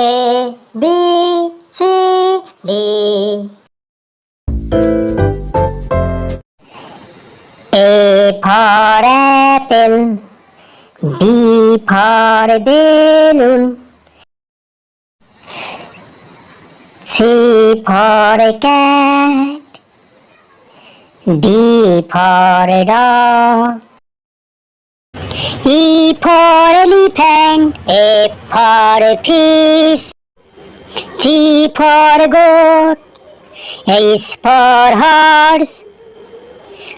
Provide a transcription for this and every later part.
A, B, C, D. A for apple, B for balloon, C for cat, D for dog, E for elephant, F for fish, G for goat, H for horse,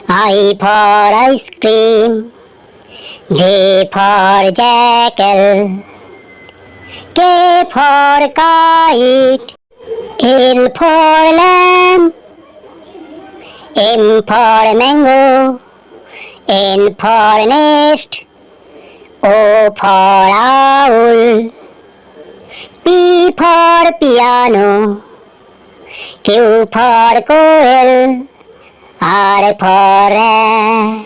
I for ice cream, J for jackal, K for kite, L for lamb, M for mango, N for nest, O for owl, P for piano, Q for quail, R for rat,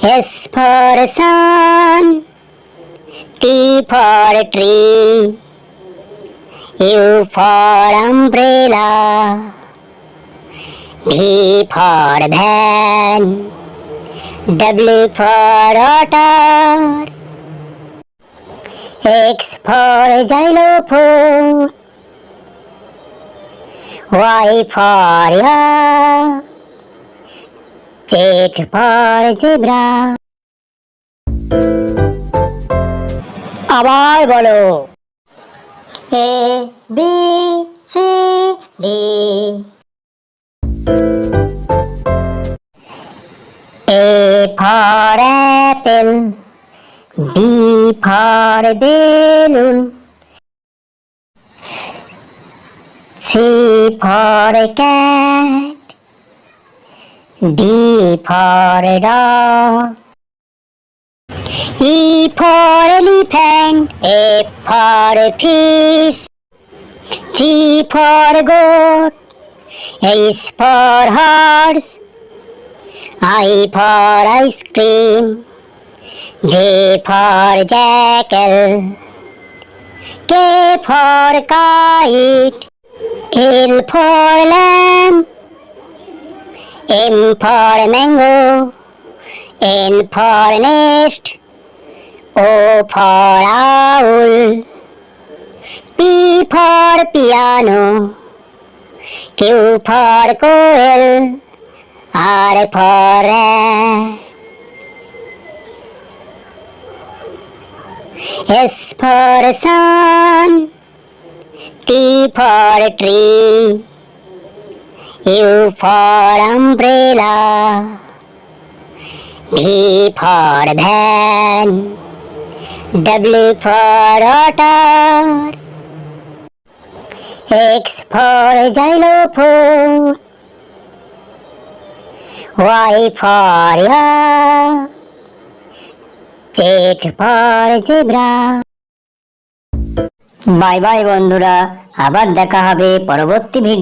S for sun, T for tree, U for umbrella, V for van, W for otter, X for xylophone, Y for yak, Z for zebra. আবার বলো A, B, C, D. A for apple, B for balloon, C for cat, D for dog, E for elephant, F for fish, G for goat, H for horse, I for ice cream, J for jackal, K for kite, L for lamb, M for mango, N for nest, O for owl, P for piano, Q for quail, R for rat, S for sun, T for tree, U for umbrella, V for van, W for otter, X for xylophone, Y for yak, Z for zebra. Bye bye বন্ধুরা, আবার দেখা হবে পরবর্তী video.